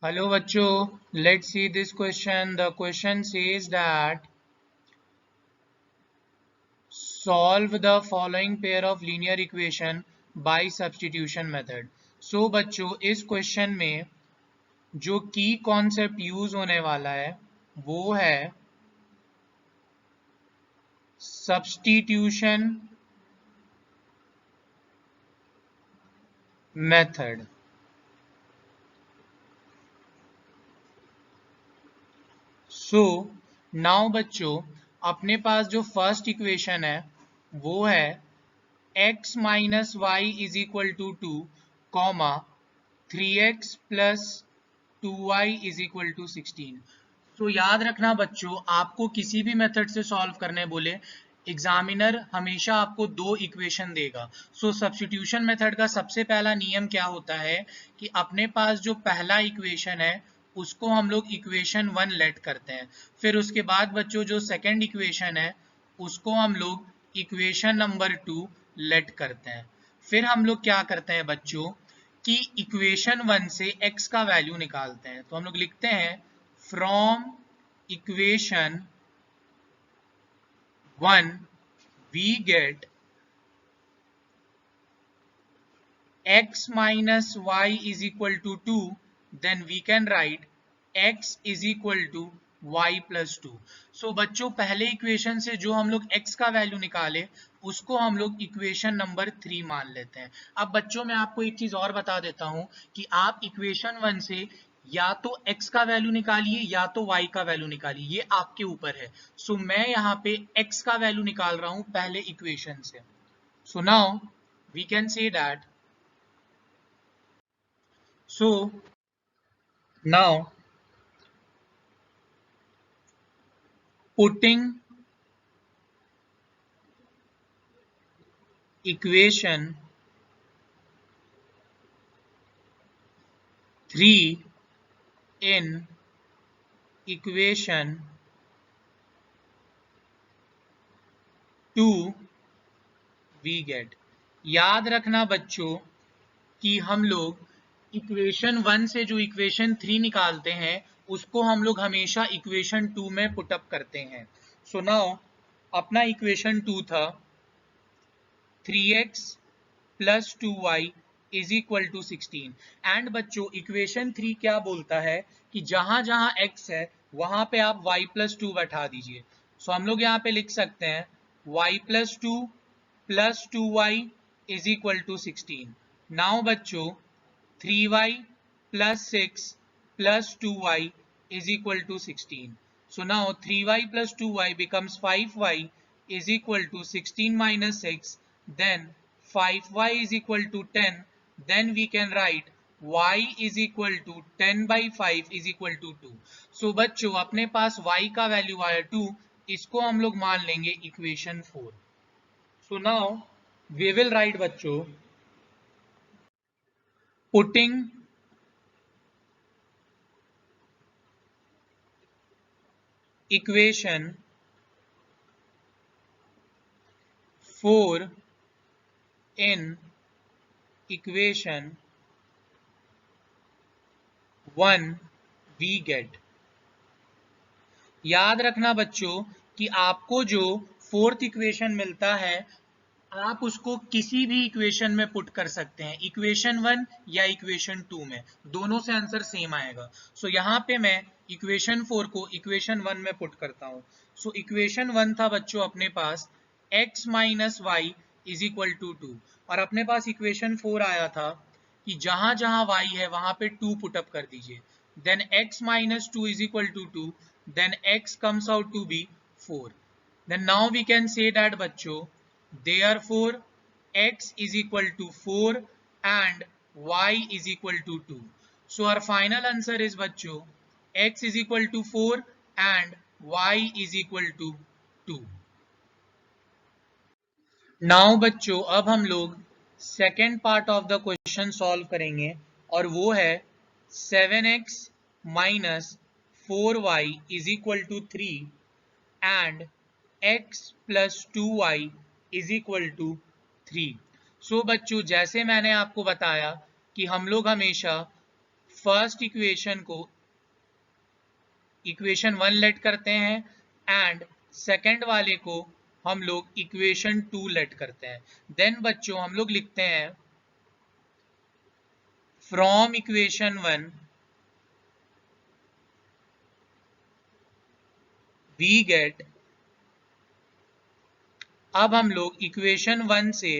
Hello bachcho, let's see this question. The question says that solve the following pair of linear equation by substitution method. So बच्चों इस question में जो की concept use होने वाला है वो है सब्स्टिट्यूशन मेथड। सो नाउ बच्चों अपने पास जो फर्स्ट इक्वेशन है वो है x minus y is equal to 2 comma 3x plus 2y is equal to 16। तो याद रखना बच्चों आपको किसी भी मेथड से सॉल्व करने बोले एग्जामिनर हमेशा आपको दो इक्वेशन देगा। सो सब्स्टिट्यूशन मेथड का सबसे पहला नियम क्या होता है कि अपने पास जो पहला इक्वेशन है उसको हम लोग इक्वेशन 1 लेट करते हैं, फिर उसके बाद बच्चों जो सेकंड इक्वेशन है उसको हम लोग इक्वेशन नंबर 2 लेट करते हैं। फिर हम लोग क्या करते हैं बच्चों कि इक्वेशन 1 से x का वैल्यू निकालते हैं। तो हम लोग लिखते हैं from equation 1 we get x minus y is equal to 2, then we can write x is equal to y plus 2। सो बच्चों पहले इक्वेशन से जो हम लोग x का वैल्यू निकाले उसको हम लोग इक्वेशन नंबर 3 मान लेते हैं। अब बच्चों मैं आपको एक चीज और बता देता हूं कि आप इक्वेशन 1 से या तो x का वैल्यू निकालिए या तो y का वैल्यू निकालिए, ये आपके ऊपर है। सो मैं यहाँ पे x का वैल्यू निकाल रहा हूं पहले इक्वेशन से। So now we can say that so now putting equation 3 in equation 2 we get। याद रखना बच्चों कि हम लोग इक्वेशन 1 से जो इक्वेशन 3 निकालते हैं उसको हम लोग हमेशा इक्वेशन 2 में पुटअप करते हैं। सो नाउ अपना इक्वेशन 2 था 3x plus 2y is equal to 16 and बच्चों इक्वेशन 3 क्या बोलता है कि जहां जहां x है वहां पे आप y प्लस 2 बैठा दीजिए। सो हम लोग यहाँ पे लिख सकते हैं y plus 2 plus 2y is equal to 16। Now बच्चों 3y plus 6 plus 2y is equal to 16. So now 3y plus 2y becomes 5y is equal to 16 minus 6. Then 5y is equal to 10. Then we can write y is equal to 10 by 5 is equal to 2. So बच्चों अपने पास y का value आया 2, इसको हम लोग मान लेंगे equation 4। So now we will write बच्चों putting equation 4 in equation 1 we get। याद रखना बच्चों कि आपको जो फोर्थ इक्वेशन मिलता है आप उसको किसी भी इक्वेशन में पुट कर सकते हैं, इक्वेशन 1 या इक्वेशन 2 में, दोनों से आंसर सेम आएगा। सो यहाँ पे मैं इक्वेशन 4 को इक्वेशन 1 में पुट करता हूँ। सो इक्वेशन 1 था बच्चों अपने पास x minus y is equal to 2 और अपने पास इक्वेशन 4 आया था कि जहां जहां y है वहां पे 2 पुटअप कर दीजिए। Then x minus 2 is equal to 2, then x comes out to be 4। then now we can say that बच्चों therefore x is equal to 4 and y is equal to 2। so our final answer is बच्चों x is equal to 4 and y is equal to 2। Now बच्चों अब हम लोग second part of the question solve करेंगे और वो है 7x minus 4y is equal to 3 and x plus 2y is equal to 3। So बच्चों जैसे मैंने आपको बताया कि हम लोग हमेशा फर्स्ट इक्वेशन को इक्वेशन 1 लेट करते हैं एंड सेकंड वाले को हम लोग इक्वेशन 2 लेट करते हैं। देन बच्चों हम लोग लिखते हैं फ्रॉम इक्वेशन 1 वी गेट, अब हम लोग इक्वेशन 1 से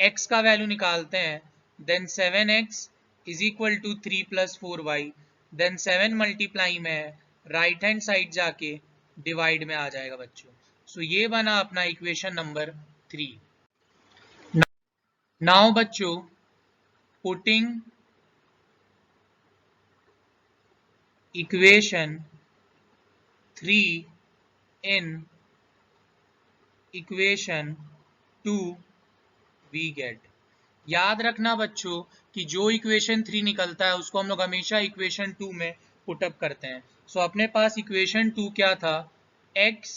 x का वैल्यू निकालते हैं, then 7x is equal to 3 plus 4y, then 7 multiply में है, राइट हैंड साइड जाके डिवाइड में आ जाएगा बच्चों। सो ये बना अपना इक्वेशन नंबर 3। नाउ बच्चों putting equation 3 in equation 2 we get. याद रखना बच्चों कि जो इक्वेशन 3 निकलता है उसको हम लोग हमेशा इक्वेशन 2 में पुटअप करते हैं। सो अपने पास इक्वेशन 2 क्या था, x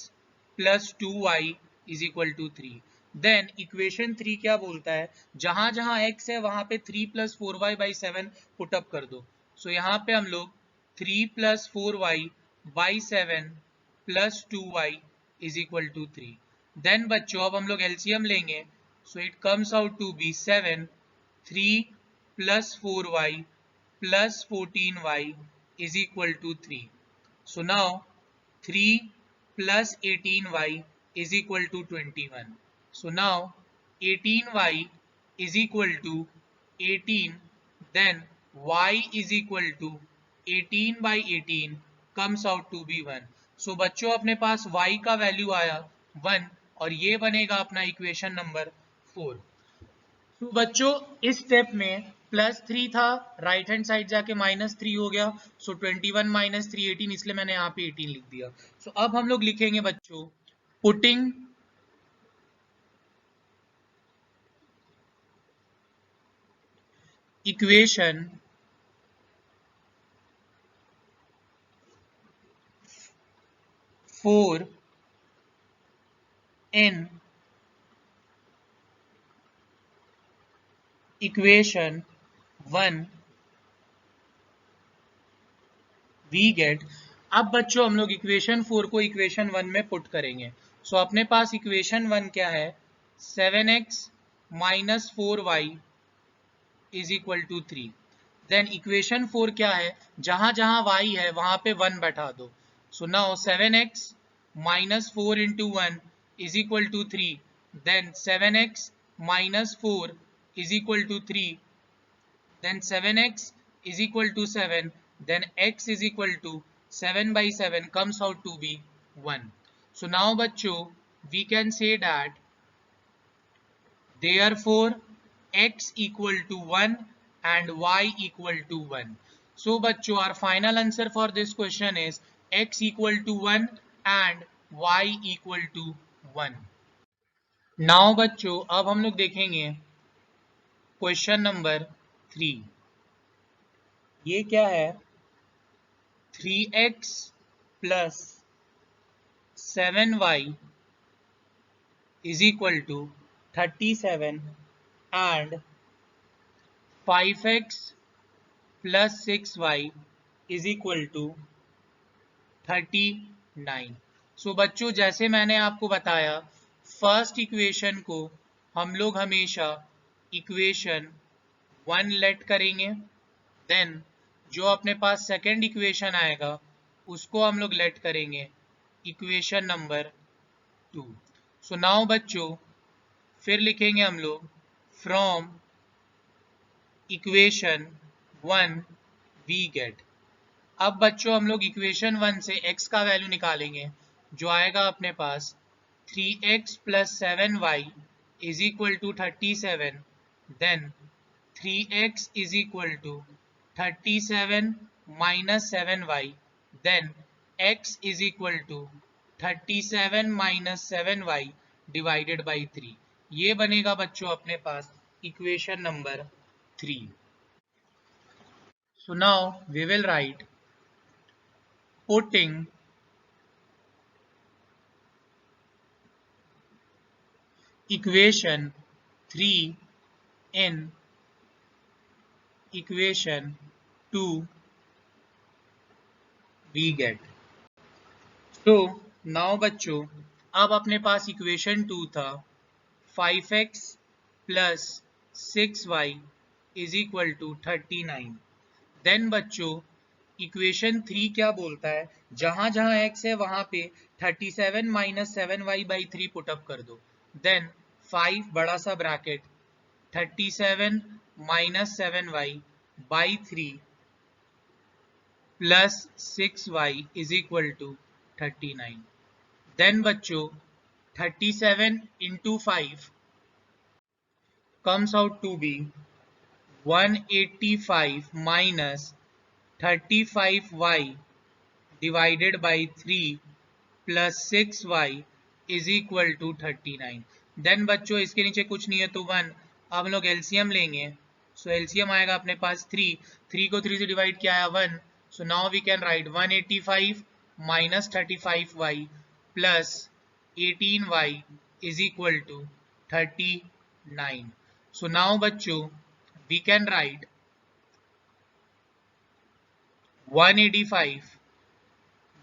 plus 2y is equal to 3। Then equation 3 क्या बोलता है, जहां जहां x है वहां पे 3 प्लस 4y बाई 7 पुटअप कर दो। सो यहाँ पे हम लोग 3 plus 4y by 7 plus 2y is equal to 3। Then बच्चों अब हम लोग एलसीएम लेंगे, so it comes out to be 7, 3 plus 4y plus 14y is equal to 3. So now 3 plus 18y is equal to 21. So now 18y is equal to 18, then y is equal to 18 by 18 comes out to be 1. So बच्चों अपने पास y का value आया 1 और ये बनेगा अपना equation number 4। तो बच्चों इस स्टेप में +3 था, राइट हैंड साइड जाके -3 हो गया। सो 21 माइनस 3 18, इसलिए मैंने यहाँ पे 18 लिख दिया। सो अब हम लोग लिखेंगे बच्चों putting equation 4 in equation 1 we get. अब बच्चों हम लोग इक्वेशन 4 को इक्वेशन 1 में पुट करेंगे। सो अपने पास इक्वेशन 1 क्या है, 7x minus 4y is equal to 3। Then equation 4 क्या है, जहां जहां y है वहां पे 1 बैठा दो। So now 7x minus 4 into 1 is equal to 3, then 7x minus 4 is equal to 3, then 7x is equal to 7, then x is equal to 7 by 7 comes out to be 1. So now बच्चों we can say that therefore x equal to 1 and y equal to 1. So बच्चों our final answer for this question is x equal to 1 and y equal to 1. Now बच्चों अब हम लोग देखेंगे question number 3। ये क्या है, 3x plus 7y is equal to 37 and 5x plus 6y is equal to 39। So बच्चों जैसे मैंने आपको बताया फर्स्ट इक्वेशन को हम लोग हमेशा इक्वेशन 1 लेट करेंगे, देन जो अपने पास सेकेंड इक्वेशन आएगा उसको हम लोग लेट करेंगे इक्वेशन नंबर 2। सो नाउ बच्चों फिर लिखेंगे हम लोग फ्रॉम इक्वेशन 1 वी गेट। अब बच्चों हम लोग इक्वेशन 1 से x का वैल्यू निकालेंगे, जो आएगा अपने पास 3x plus 7y is equal to 37, then 3x is equal to 37 minus 7y, then x is equal to 37 minus 7y divided by 3। ये बनेगा बच्चों अपने पास equation number 3। So now we will write putting equation 3 in equation 2 we get. So now बच्चों, अब अपने पास equation 2 था 5x plus 6y is equal to 39. Then बच्चों इक्वेशन 3 क्या बोलता है, जहां जहां x है वहां पे 37 माइनस 7y/3 पुटअप कर दो. देन 5 बड़ा सा bracket 37 minus 7y/3 plus 6y is equal to 39. Then बच्चों 37 into 5 comes out to be 185 minus 35y divided by 3 plus 6y is equal to 39. Then बच्चों इसके नीचे कुछ नहीं है तो 1. अब हम लोग एलसीएम लेंगे. सो एलसीएम आएगा अपने पास 3 को 3 से डिवाइड किया है 1. So now we can write 185 minus 35y plus 18y is equal to 39. So now बच्चों we can write 185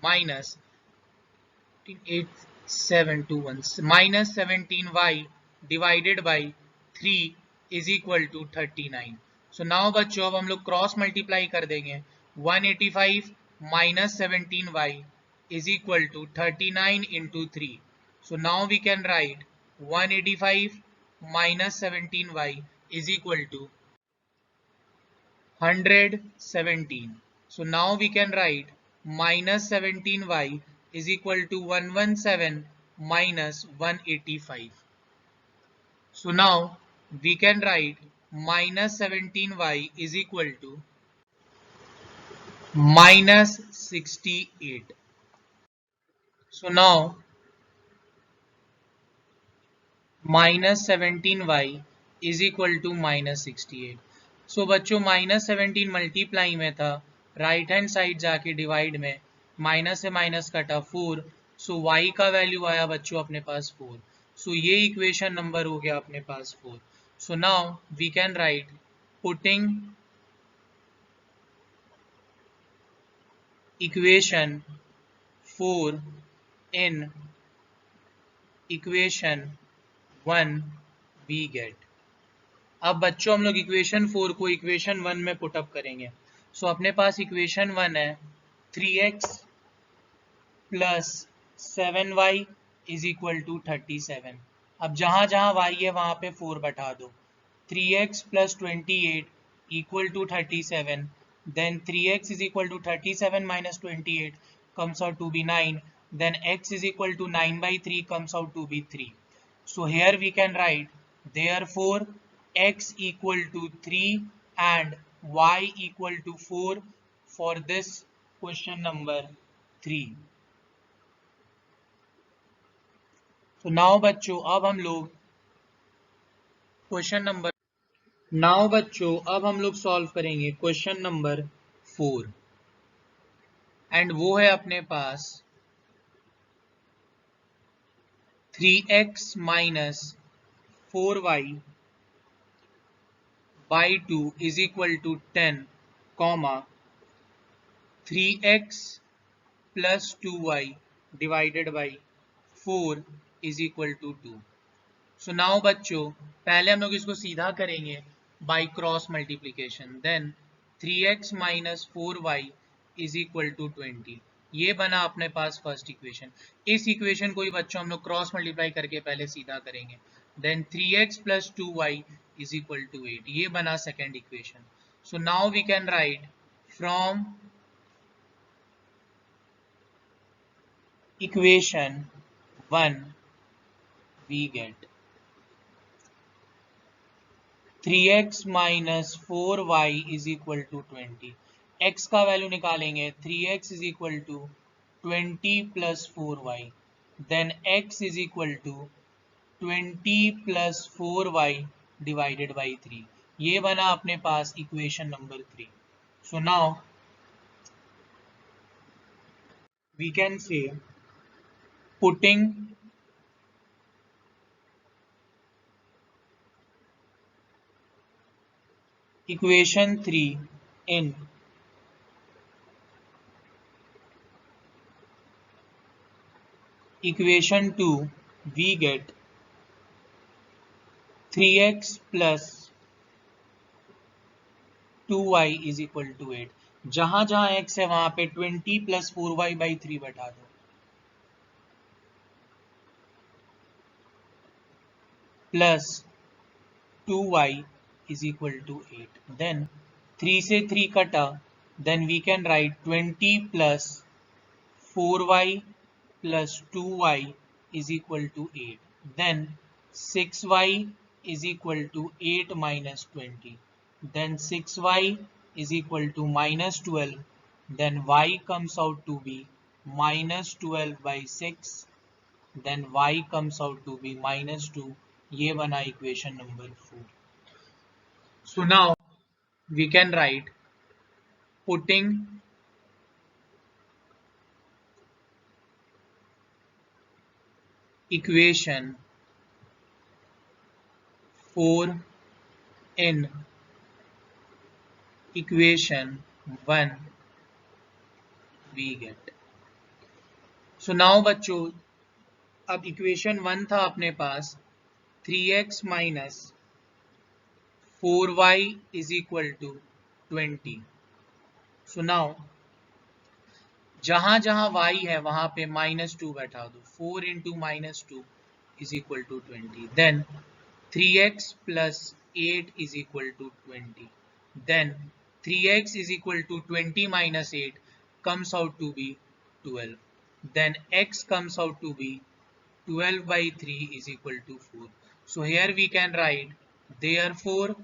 minus 8721 minus 17y divided by 3 is equal to 39. So now बच्चों अब हम लोग क्रॉस मल्टीप्लाई कर देंगे. 185 minus 17y is equal to 39 into 3. So now we can write 185 minus 17y is equal to 117. So now we can write minus 17y is equal to 117 minus 185. So now we can write minus 17y is equal to minus 68. So now minus 17y is equal to minus 68. So बच्चों minus 17 multiply में था, right hand side जाके divide में minus से minus कटा 4. सो y का value आया बच्चों अपने पास 4. सो ये इक्वेशन नंबर हो गया अपने पास 4. So now we can write putting equation 4 in equation 1 we get. अब बच्चों हम लोग इक्वेशन 4 को इक्वेशन 1 में पुटअप करेंगे. सो अपने पास इक्वेशन 1 है 3x plus 7y is equal to 37. अब जहां जहां y है वहां पे 4 बैठा दो. 3x plus 28 equal to 37. Then 3x is equal to 37 minus 28 comes out to be 9. Then x is equal to 9 by 3 comes out to be 3. So here we can write therefore x equal to 3 and y equal to 4 for this question number 3. So now बच्चों अब हम लोग question number अब हम लोग solve करेंगे question number 4 and वो है अपने पास 3x minus 4y by 2 is equal to 10, comma 3x plus 2y divided by 4 is equal to 2. So now बच्चों पहले हम लोग इसको सीधा करेंगे by cross multiplication. Then 3x minus 4y is equal to 20. ये बना अपने पास फर्स्ट इक्वेशन. इस इक्वेशन को ही बच्चों हम लोग क्रॉस मल्टीप्लाई करके पहले सीधा करेंगे. Then 3x plus 2y is equal to 8. ये बना second equation. So now we can write from equation 1 we get 3x minus 4y is equal to 20. x का वैल्यू निकालेंगे 3x is equal to 20 plus 4y. Then x is equal to 20 plus 4y divided by 3. ये बना अपने पास equation number 3. So now we can say putting equation 3 in equation 2 we get 3x plus 2y is equal to 8। जहां जहां x है वहां पे 20 plus 4y by 3 बैठा दो, plus 2y is equal to 8। then 3 से 3 कटा, then we can write 20 plus 4y plus 2y is equal to 8। then 6y is equal to 8 minus 20। then 6y is equal to minus 12। then y comes out to be minus 12 by 6। then y comes out to be minus 2। ये बना equation number 4। So now we can write, putting equation 4 in equation 1 we get। So now बच्चों, अब equation 1 था अपने पास 3x minus 4y is equal to 20। So now जहां जहां y है वहां पे -2 बैठा दो, 4 into -2 is equal to 20। then 3x plus 8 is equal to 20। then 3x is equal to 20 minus 8 comes out to be 12। then x comes out to be 12 by 3 is equal to 4। So here we can write, therefore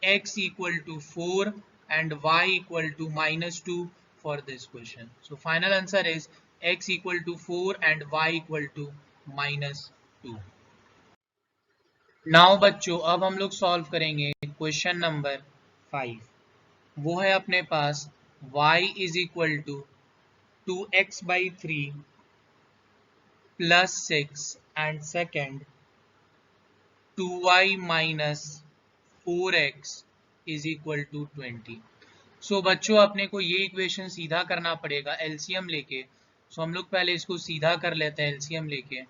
x equal to 4 and y equal to -2 for this question। So final answer is x equal to 4 and y equal to -2। Now बच्चों, अब हम लोग solve करेंगे question number 5। वो है अपने पास y is equal to 2x/3 plus 6 and second 2y minus 4x is equal to 20। सो बच्चों, अपने को ये इक्वेशन सीधा करना पड़ेगा एलसीएम लेके। सो हम लोग पहले इसको सीधा कर लेते हैं एलसीएम लेके।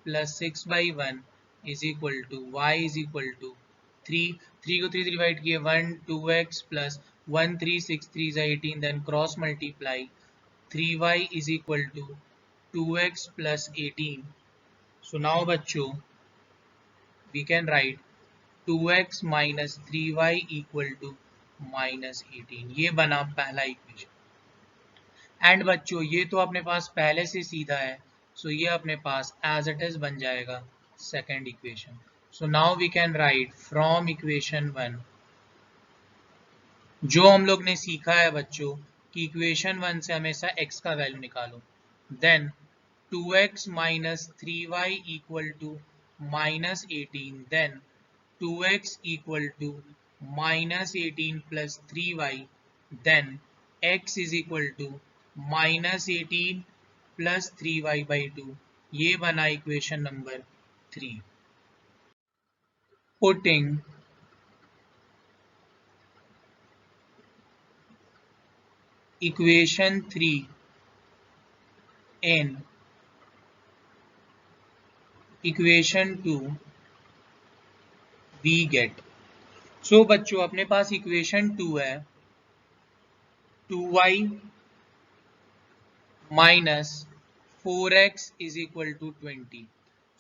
+6/1 is equal to y is equal to 3 को 3 से डिवाइड किए 1 2x plus 1 3 6 3 18, then cross multiply 3y is equal to 2x plus 18। So now बच्चों we can write 2x minus 3y equal to -18। ये बना पहला इक्वेशन। एंड बच्चों ये तो अपने पास पहले से सीधा है, सो ये अपने पास एज इट इज बन जाएगा second equation. So now we can write from equation 1, जो हम लोग ने सीखा है बच्चों कि इक्वेशन 1 से हमेशा x का वैल्यू निकालो। Then 2x minus 3y equal to -18, then 2x equal to -18 plus 3y, then x is equal to -18 plus 3y by 2। ये बना equation number 3। Putting equation 3 in equation 2 we get। So बच्चों अपने पास equation 2 है 2y minus 4x is equal to 20।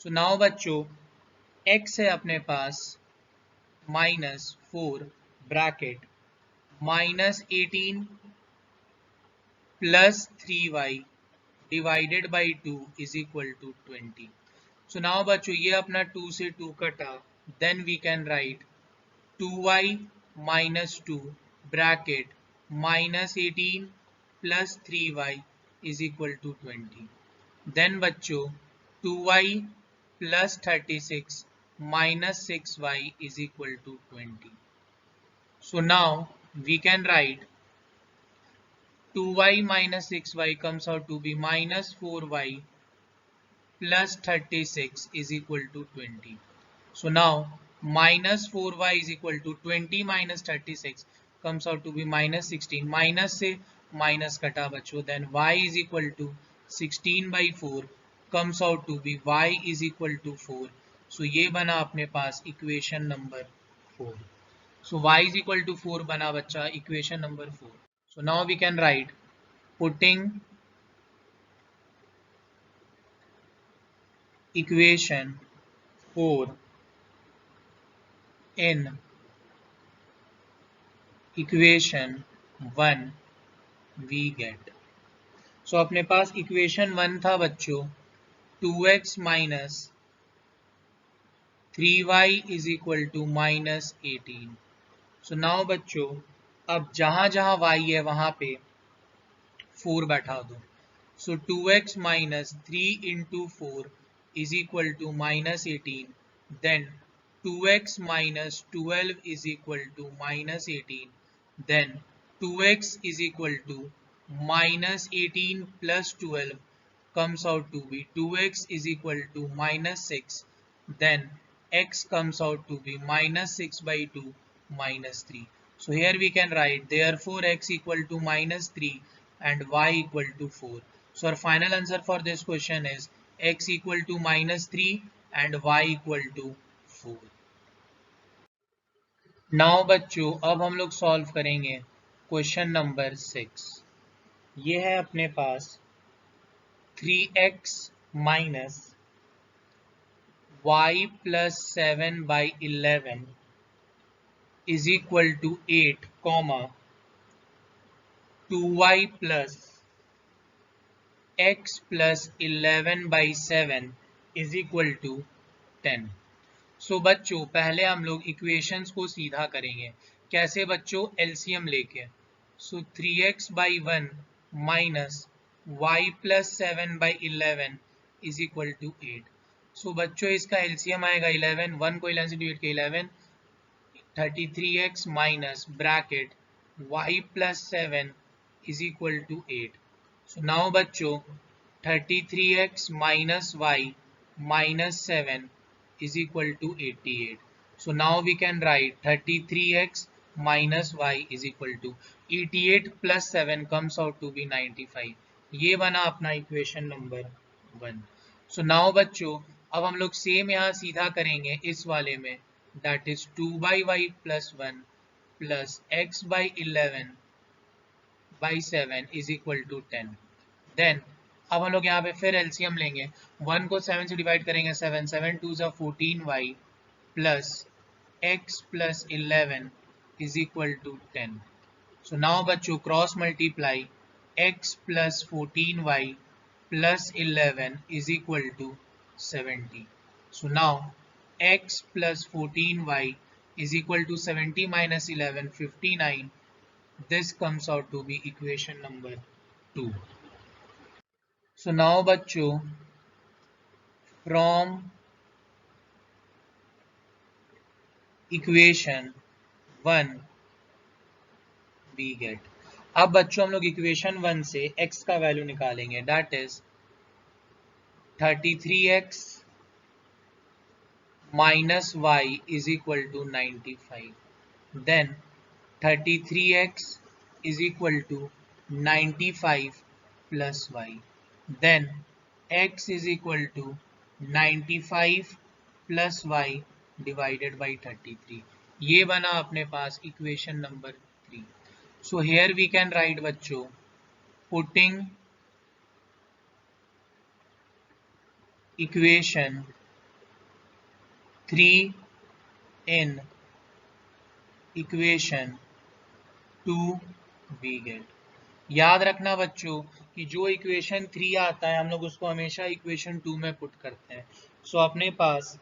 So now बच्चों x है अपने पास -4 bracket -18 plus 3y divided by 2 is equal to 20। So now बच्चों ये अपना 2 से 2 कटा, then we can write 2y minus 2 bracket -18 plus 3y is equal to 20। then बच्चों 2y plus 36 minus 6y is equal to 20। so now we can write 2y minus 6y comes out to be minus 4y plus 36 is equal to 20। so now minus 4y is equal to 20 minus 36, comes out to be minus 16, minus से minus कटा बच्चों, then y is equal to 16 by 4 comes out to be y is equal to 4. So ये बना अपने पास equation number 4. So y is equal to 4 बना बच्चा equation number 4. So now we can write putting equation 4 in equation 1 we get. So अपने पास equation 1 था बच्चों 2x minus 3y is equal to minus 18. So now बच्चों अब जहां जहां y है वहां पे 4 बैठा दो. So 2x minus 3 into 4 is equal to minus 18. Then 2x minus 12 is equal to minus 18. Then 2x is equal to minus 18 plus 12 comes out to be 2x is equal to minus 6. Then x comes out to be minus 6 by 2 minus 3. So here we can write therefore x equal to minus 3 and y equal to 4. So our final answer for this question is x equal to minus 3 and y equal to 4. Now बच्चों अब हम लोग solve करेंगे question number 6. ये है अपने पास 3x minus y plus 7 by 11 is equal to 8, comma 2y plus x plus 11 by 7 is equal to 10. So बच्चों पहले हम लोग इक्वेशंस को सीधा करेंगे. कैसे बच्चों? एलसीएम लेके. So 3x by 1 minus y plus 7 by 11 is equal to 8. So बच्चों इसका एलसीएम आएगा 11, 1 को 11 से डिवाइड किया 11, 33x minus bracket y plus 7 is equal to 8. So now बच्चों 33x minus y minus 7 is equal to 88. So now we can write 33x minus y is equal to 88 plus 7 comes out to be 95. ये बना अपना equation number 1. So now बच्चों अब हम लोग same यहाँ सीधा करेंगे इस वाले में, that is 2 by y plus 1 plus x by 11 by 7 is equal to 10. Then अब हम लोग यहाँ पे फिर एलसीएम लेंगे. 1 को 7 से डिवाइड करेंगे 7, 7 2 जा 14y plus x plus 11 is equal to 10. So now बच्चों cross multiply x plus 14y plus 11 is equal to 70. So now x plus 14y is equal to 70 minus 11, 59. This comes out to be equation number 2. So now बच्चों from equation 1 we get. अब बच्चों हम लोग equation 1 से x का value निकालेंगे, that is 33x minus y is equal to 95. Then 33x is equal to 95 plus y. Then x is equal to 95 plus y divided by 33. ये बना अपने पास equation number 3. So here we can write बच्चों putting equation 3 in equation 2 we get. याद रखना बच्चों कि जो इक्वेशन 3 आता है हम लोग उसको हमेशा इक्वेशन 2 में पुट करते हैं. सो अपने पास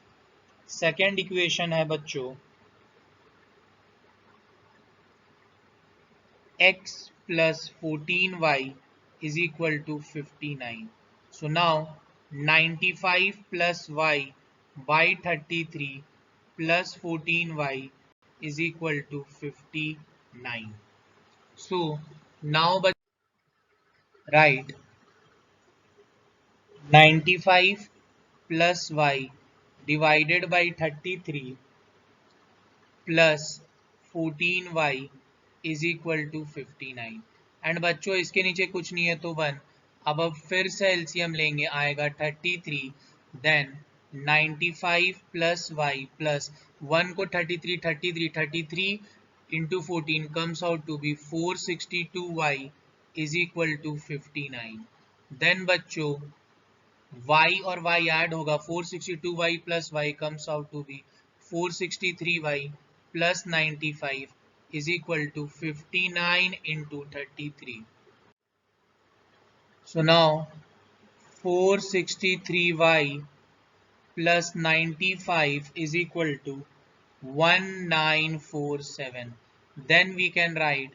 सेकेंड इक्वेशन है बच्चों x plus 14y is equal to 59. So now 95 plus y by 33 plus 14y is equal to 59. So now write 95 plus y divided by 33 plus 14y is equal to 59। And बच्चों इसके नीचे कुछ नहीं है तो 1। अब फिर से एलसीएम लेंगे, आएगा 33, देन 95 प्लस वाई प्लस 1 को 33 into 14 comes out to be 462y is equal to 59। Then बच्चों y और y ऐड होगा, 462y plus y comes out to be 463y plus 95 is equal to 59 into 33. So now 463y plus 95 is equal to 1947. Then we can write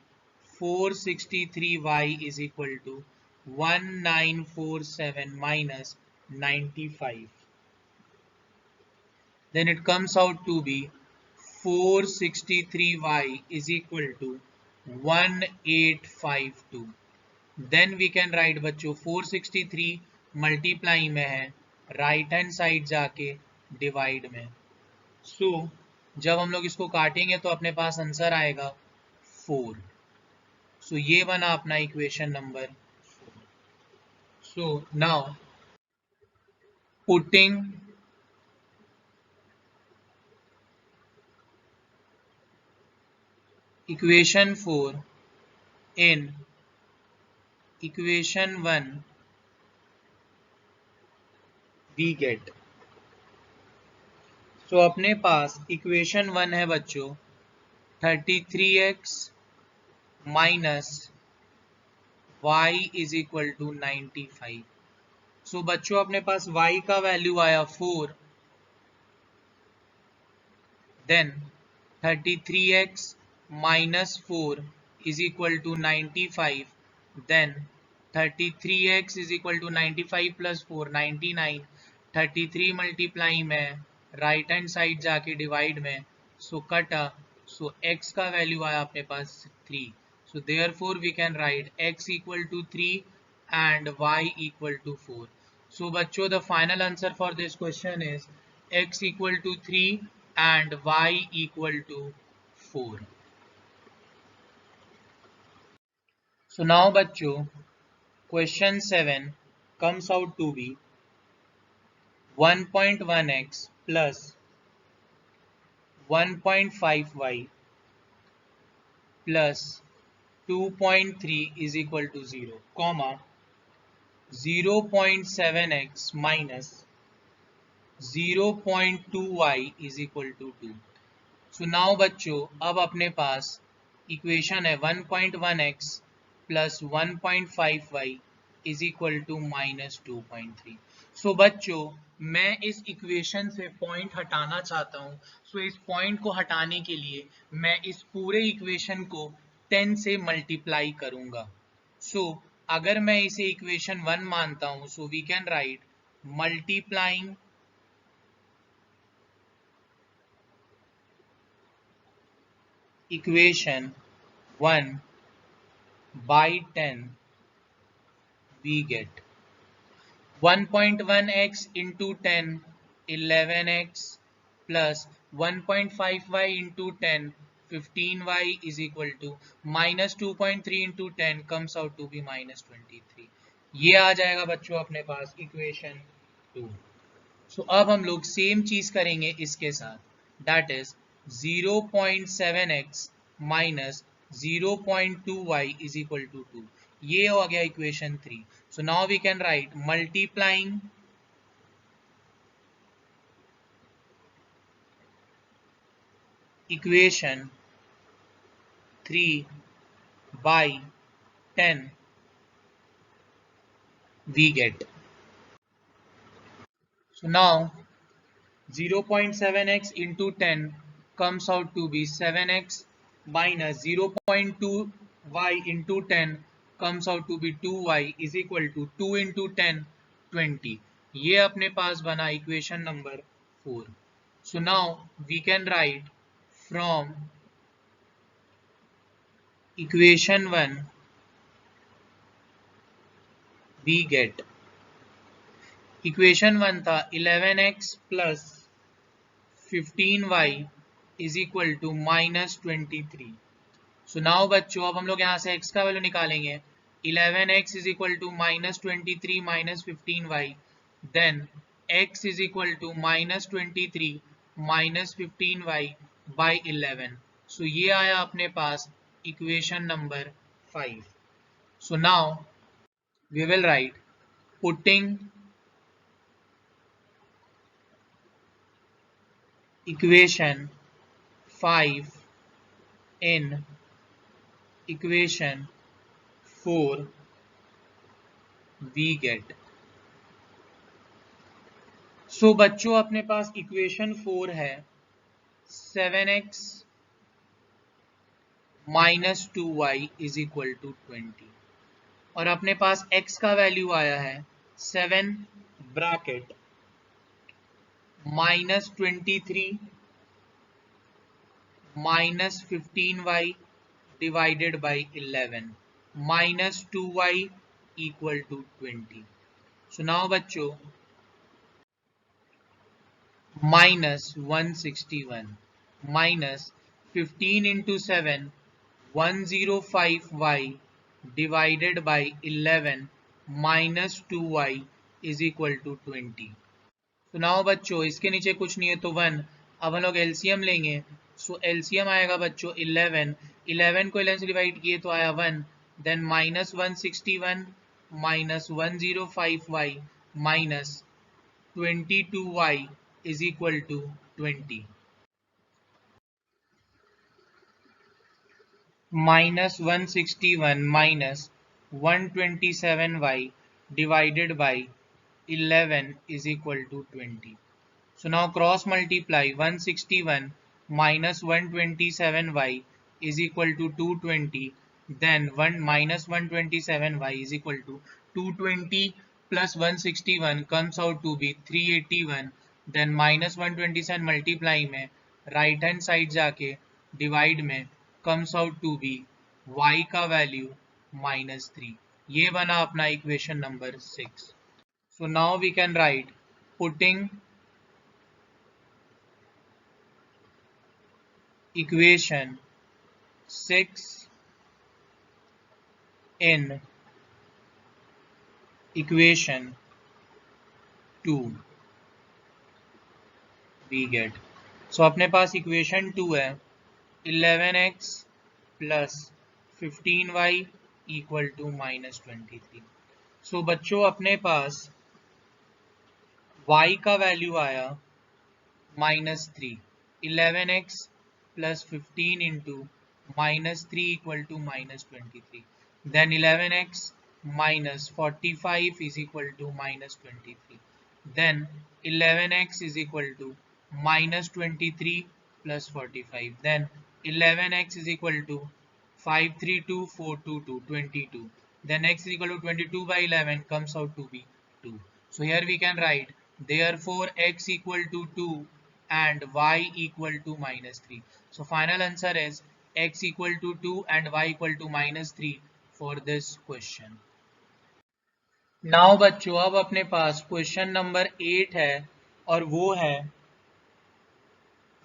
463y is equal to 1947 minus 95. Then it comes out to be 463y is equal to 1852. Then we can write बच्चों 463 multiply में है, right hand side जाके divide में। सो जब हम लोग इसको काटेंगे तो अपने पास आंसर आएगा 4। सो ये बना अपना equation number 4। So now putting equation 4 in equation 1 we get। तो अपने पास इक्वेशन 1 है बच्चों 33x minus y is equal to 95। So बच्चों अपने पास y का वैल्यू आया 4, then 33x minus 4 is equal to 95, then 33x is equal to 95 plus 4 99, 33 multiply में राइट हैंड साइड जाके डिवाइड में, सो कटा, सो x का वैल्यू आया अपने पास 3। So therefore we can write x equal to 3 and y equal to 4। So बच्चों the final answer for this question is x equal to 3 and y equal to 4. So now बच्चों question 7 comes out to be 1.1x plus 1.5y plus 2.3 is equal to 0, comma 0.7x minus 0.2y is equal to 2. So now बच्चों अब अपने पास equation है 1.1x plus 1.5y is equal to minus 2.3। So बच्चों मैं इस equation से point हटाना चाहता हूँ। सो इस पॉइंट को हटाने के लिए मैं इस पूरे इक्वेशन को 10 से मल्टीप्लाई करूंगा। सो अगर मैं इसे इक्वेशन 1 मानता हूँ, so we can write multiplying equation 1 by 10 we get 1.1x into 10 11x plus 1.5y into 10 15y is equal to minus 2.3 into 10 comes out to be minus 23। ये आ जाएगा बच्चों अपने पास इक्वेशन 2। सो अब हम लोग सेम चीज करेंगे इसके साथ, that is 0.7x minus 0.2y is equal to 2। ये हो गया equation 3। So now we can write multiplying equation 3 by 10 we get। So now 0.7x into 10 comes out to be 7x minus 0.2y into 10 comes out to be 2y is equal to 2 into 10 20। ये अपने पास बना equation number 4। So now we can write from equation 1 we get equation 1 था 11x plus 15y is equal to minus 23। So now बच्चों अब हम लोग यहाँ से x का वैल्यू निकालेंगे 11x is equal to -23 -15y, then x is equal to -23 -15y by 11। So ये आया अपने पास equation number 5। So now we will write putting equation 5 in equation 4 we get। So बच्चों अपने पास इक्वेशन 4 है 7x minus 2y is equal to 20 और अपने पास x का वैल्यू आया है 7 bracket -23 -15y divided by 11 minus 2y equal to 20। So now बच्चों minus 161 minus 15 into 7 105y divided by 11 minus 2y is equal to 20। तो नाउ बच्चों इसके नीचे कुछ नहीं है तो 1। अब हम लोग एलसीएम लेंगे। सो एलसीएम आएगा बच्चों 11 को 11 से डिवाइड किए तो आया 1, then minus 161 minus 105y minus 22y is equal to 20। Minus 161 minus 127y divided by 11 is equal to 20। So now cross multiply 161 minus 127y is equal to 220, then 1 minus 127y is equal to 220 plus 161 comes out to be 381, then minus 127 multiply में right hand side जाके divide में comes out to be y का value -3। ये बना अपना equation number 6। So now we can write putting equation 6 in equation 2 we get। so अपने पास equation 2 है 11x plus 15y equal to -23। so बच्चों अपने पास y का वैल्यू आया -3, 11x plus 15 into -3 equal to -23, then 11x minus 45 is equal to -23, then 11x is equal to -23 plus 45, then 11x is equal to 532 422 22, then x is equal to 22 by 11 comes out to be 2। so here we can write therefore x equal to 2 and y equal to -3। so final answer is x equal to 2 and y equal to -3 for this question। now बच्चों अब अपने पास question number 8 है और वो है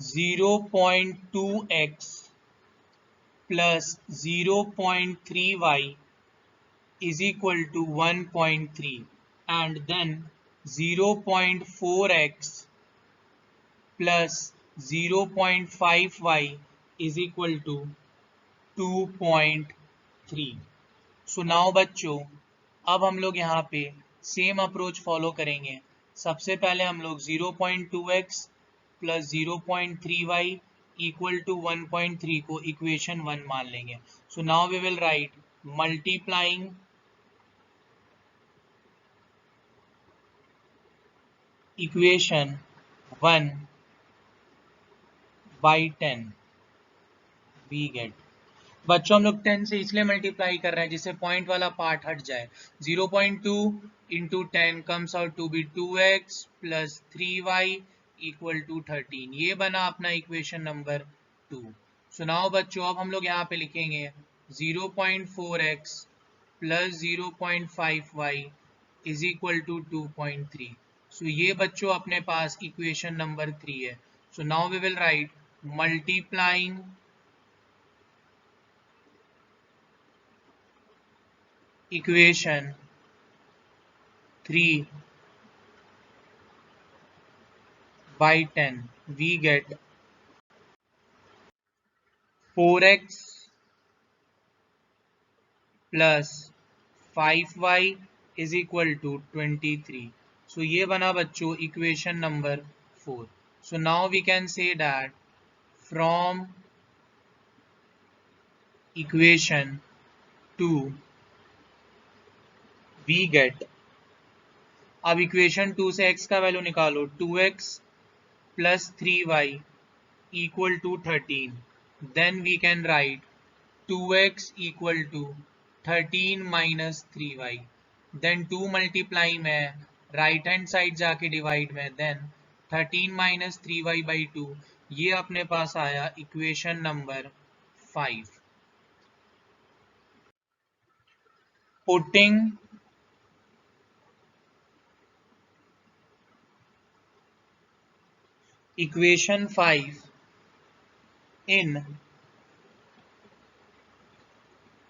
0.2x plus 0.3y is equal to 1.3 and then 0.4x plus 0.5y is equal to 2.3। So now बच्चों अब हम लोग यहाँ पे सेम अप्रोच फॉलो करेंगे। सबसे पहले हम लोग 0.2x plus 0.3y equal to 1.3 को इक्वेशन 1 मान लेंगे। So now we will write multiplying equation 1 by 10 we get. बच्चों हम लोग 10 से इसलिए मल्टीप्लाई कर रहे हैं जिससे पॉइंट वाला पार्ट हट जाए। 0.2 into 10 comes out to be 2x plus 3y equal to 13। ये बना अपना इक्वेशन नंबर 2। सो नाउ बच्चों अब हम लोग यहाँ पे लिखेंगे 0.4x plus 0.5y is equal to 2.3। So ये बच्चों अपने पास इक्वेशन नंबर 3 है। So now we will write multiplying equation 3 by 10, we get 4x plus 5y is equal to 23. So ये बना बच्चों equation number 4. So now we can say that from equation 2 we get, अब equation 2 से x का value निकालो, 2x plus 3y equal to 13. Then we can write 2x equal to 13 minus 3y. Then 2 multiply में right hand side जाके divide में, then 13 minus 3y by 2, ये अपने पास आया equation number 5. Putting equation 5 in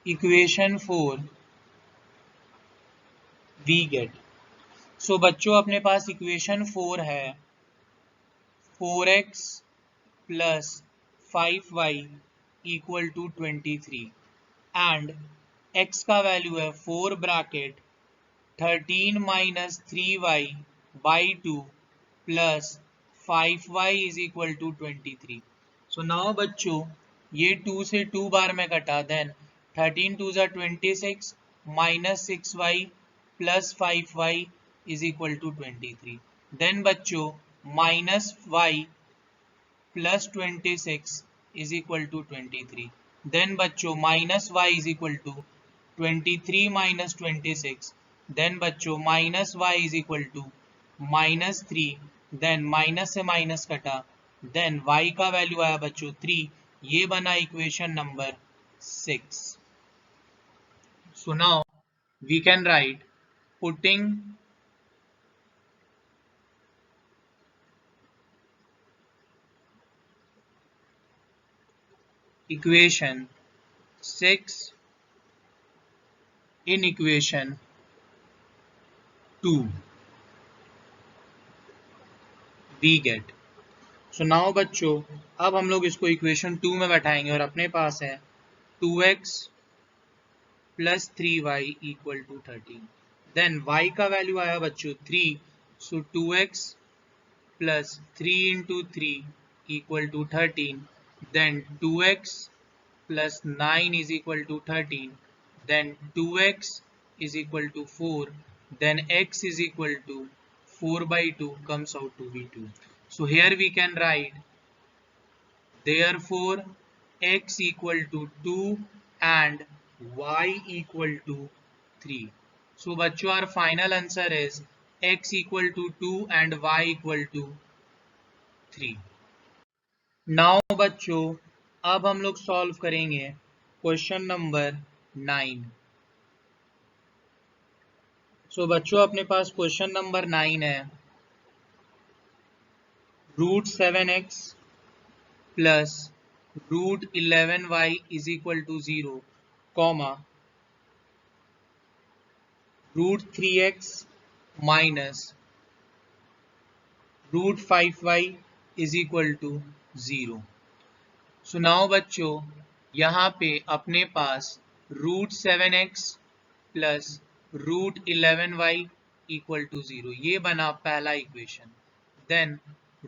equation 4 we get. So बच्चों अपने पास equation 4 है 4x plus 5y equal to 23 and x का वैल्यू है 4 bracket 13 minus 3y by 2 plus 5y is equal to 23. So now बच्चों ये 2 से 2 बार में कटा, then 13 2 जा 26 minus 6y plus 5y is equal to 23. Then बच्चों minus y plus 26 is equal to 23. Then बच्चों minus y is equal to 23 minus 26. Then बच्चों minus y is equal to minus 3. Then minus से minus कटा, then y का value आया बच्चों 3. ये बना equation number 6. So now we can write, putting equation 6 in equation 2 we get. So now बच्चों अब हम लोग इसको इक्वेशन 2 में बैठाएंगे और अपने पास है 2x plus 3y equal to 13. Then y का वैल्यू आया बच्चों 3. So 2x plus 3 into 3 equal to 13. Then 2x plus 9 is equal to 13. Then 2x is equal to 4. Then x is equal to 4 by 2 comes out to be 2. So here we can write, therefore x equal to 2 and y equal to 3. So बच्चों our final answer is x equal to 2 and y equal to 3. Now बच्चों अब हम लोग solve करेंगे question number 9. So बच्चों अपने पास question number 9 है √7x plus √11y is equal to 0, comma √3x minus √5y is equal to 0. So now बच्चों यहाँ पे अपने पास √7x plus √11y equal to 0, ये बना पहला equation. Then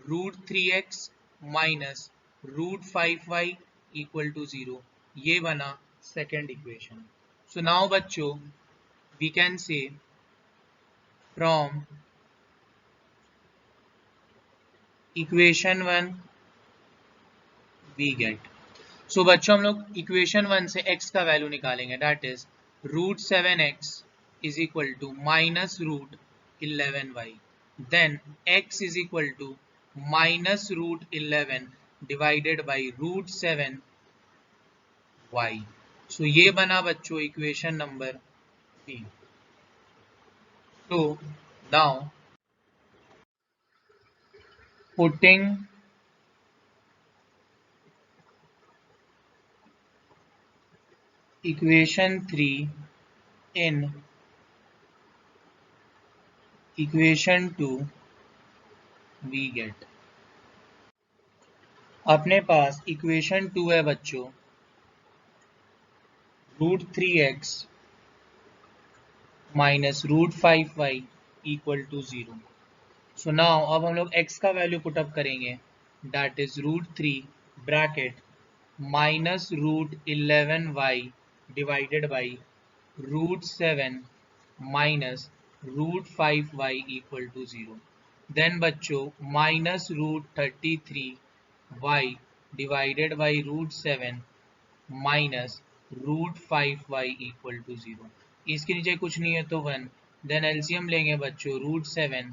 √3x minus √5y equal to 0, ये बना सेकेंड इक्वेशन. So now बच्चों we can say from equation 1 we get. So बच्चों हम लोग इक्वेशन 1 से x का वैल्यू निकालेंगे, that is √7x is equal to minus √11y. Then x is equal to minus √11 divided by √7y. So ये बना बच्चों equation number B. So now putting equation 3 in equation 2 we get, अपने पास equation 2 है बच्चों, √3x minus √5y equal to 0। So now अब हम लोग x का वैल्यू पुटअप करेंगे, that is √3 bracket minus √11y divided by √7 minus √5y equal to 0। Then बच्चों minus √33y divided by √7 minus √5y equal to 0। इसके नीचे कुछ नहीं है तो 1। देन एलसीएम लेंगे बच्चों, √7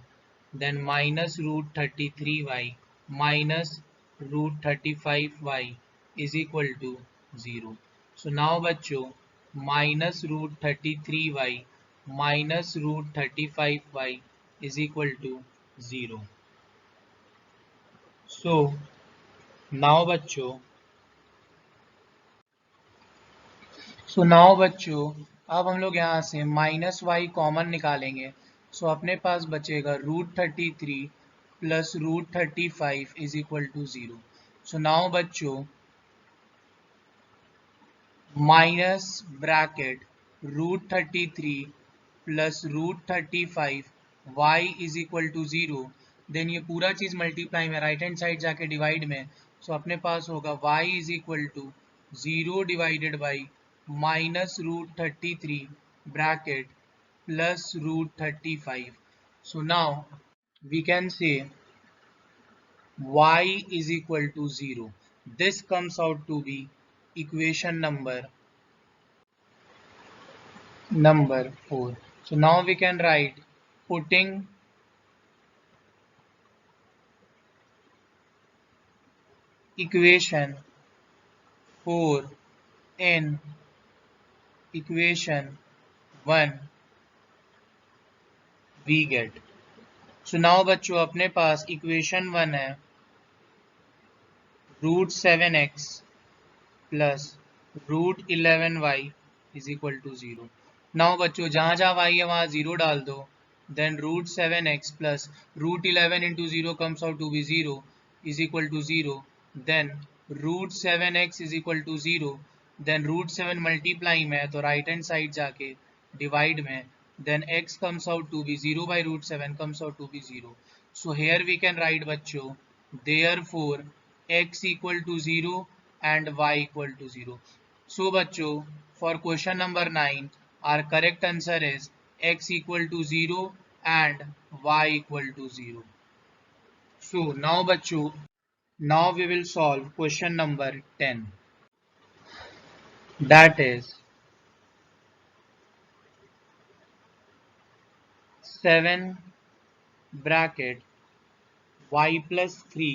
then minus √33y minus √35y is equal to 0। So now बच्चों minus √33y minus √35y is equal to 0। So now बच्चों अब हम लोग यहाँ से माइनस वाई कॉमन निकालेंगे। सो अपने पास बचेगा √33 plus √35 is equal to 0। So now बच्चों minus bracket √33 plus √35 y is equal to 0। Then ये पूरा चीज मल्टीप्लाई में राइट हैंड साइड जाके डिवाइड में, सो अपने पास होगा y is equal to 0 divided by minus √33 bracket plus √35। So now we can say y is equal to 0. This comes out to be equation number 4. So now we can write, putting equation 4 in equation 1 we get. So now बच्चों अपने पास equation 1 है √7x plus √11y is equal to 0। Now बच्चों जहाँ जहाँ y है वहाँ 0 डाल दो। Then √7x plus √11 into 0 comes out to be 0 is equal to 0। Then √7x is equal to 0। Then √7 multiply में है तो राइट हैंड साइड जाके डिवाइड में, then x comes out to be 0 by √7 comes out to be 0। So here we can write बच्चों, therefore x equal to 0 and y equal to 0. So बच्चों for question number 9 our correct answer is x equal to 0 and y equal to 0. So now बच्चों now we will solve question number 10, that is 7 bracket y plus 3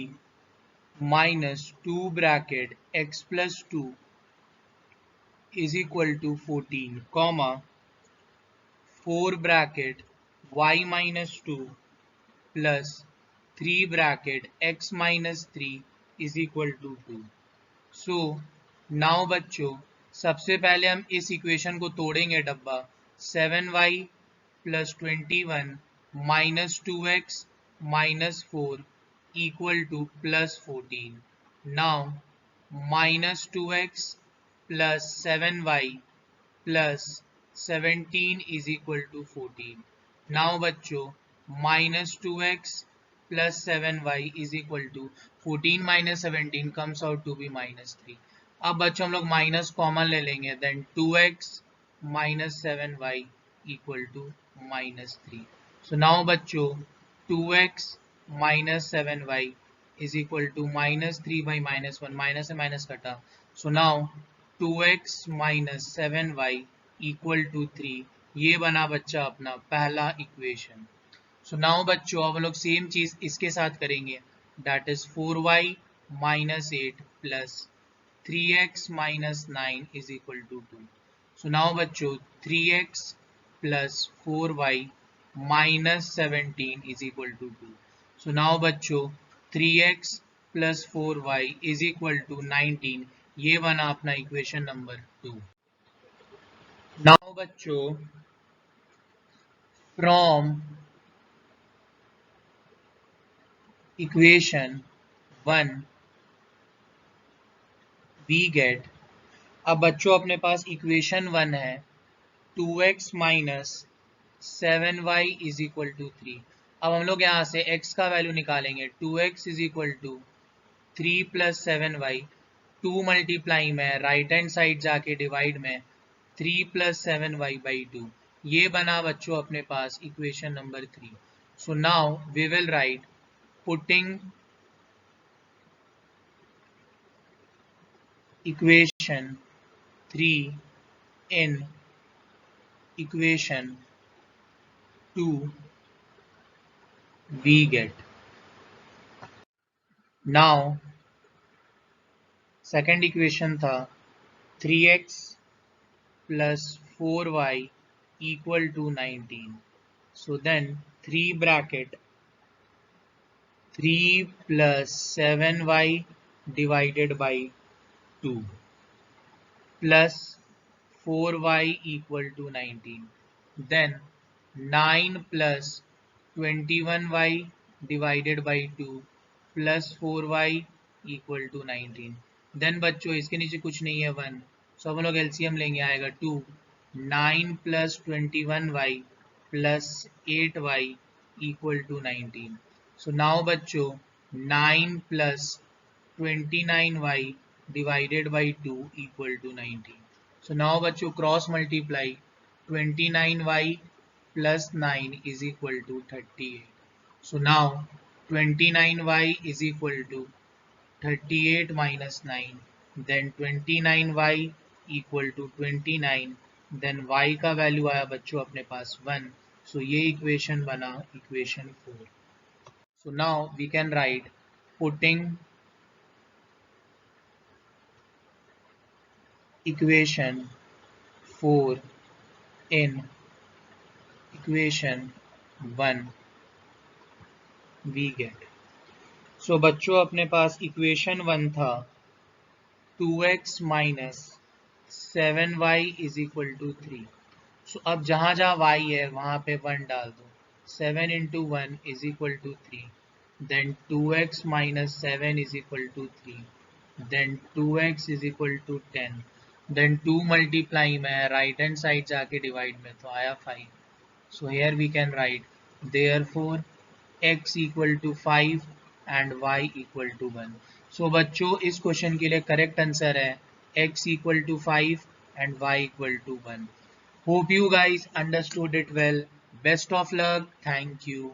minus 2 bracket x plus 2 is equal to 14 comma 4 bracket y minus 2 plus 3 bracket x minus 3 is equal to 2. So now बच्चों सबसे पहले हम इस equation को तोड़ेंगे डब्बा, 7y plus 21 minus 2x minus 4 equal to plus 14. Now minus 2x plus 7y plus 17 is equal to 14. Now बच्चों minus 2x plus 7y is equal to 14 minus 17 comes out to be minus 3. अब बच्चों हम लोग minus common ले लेंगे, then 2x minus 7y equal to minus 3. So now बच्चों 2x minus 7y is equal to minus 3 by minus 1, minus से minus कटा, so now 2x minus 7y equal to 3, ये बना बच्चा अपना पहला इक्वेशन। सो नाउ बच्चों अब हम लोग सेम चीज इसके साथ करेंगे, that is 4y minus 8 plus 3x minus 9 is equal to 2. So now बच्चों 3x plus 4y minus 17 is equal to 2. So now बच्चों 3x plus 4y is equal to 19, ये बना अपना इक्वेशन नंबर 2। नाउ बच्चों from equation 1 we get, अब बच्चों अपने पास इक्वेशन 1 है 2x minus 7y is equal to 3। अब हम लोग यहाँ से x का वैल्यू निकालेंगे 2x is equal to 3 plus 7y, 2 multiply में राइट हैंड साइड जाके डिवाइड में 3 प्लस 7y बाई 2, ये बना बच्चों अपने पास equation number 3। So now we will write putting equation 3 in equation 2 we get, now second equation था 3x plus 4y equal to 19, so then 3 bracket 3 plus 7y divided by 2 plus 4y equal to 19, then 9 plus 21y divided by 2 plus 4y equal to 19, then बच्चों इसके नीचे कुछ नहीं है 1, सो हम लोग LCM लेंगे, आएगा 2, 9 plus 21y plus 8y equal to 19, so now बच्चों 9 plus 29y divided by 2 equal to 19, so now बच्चों cross multiply 29y plus 9 is equal to 38, so now 29y is equal to 38 minus 9, then 29y equal to 29, then y का value आया बच्चों अपने पास 1, so ये equation बना equation 4। so now we can write putting equation 4 in equation 1 we get, so बच्चों अपने पास equation 1 था 2x minus 7y is equal to 3, so अब जहाँ जहाँ y है वहाँ पे 1 डाल दो, 7 into 1 is equal to 3, then 2x minus 7 is equal to 3, then 2x is equal to 10, then 2 multiply में राइट हैंड साइड जाके डिवाइड में तो आया 5, so here we can write therefore x equal to 5 and y equal to 1, so बच्चों इस question के लिए correct answer है x equal to 5 and y equal to 1। hope you guys understood it well, best of luck, thank you।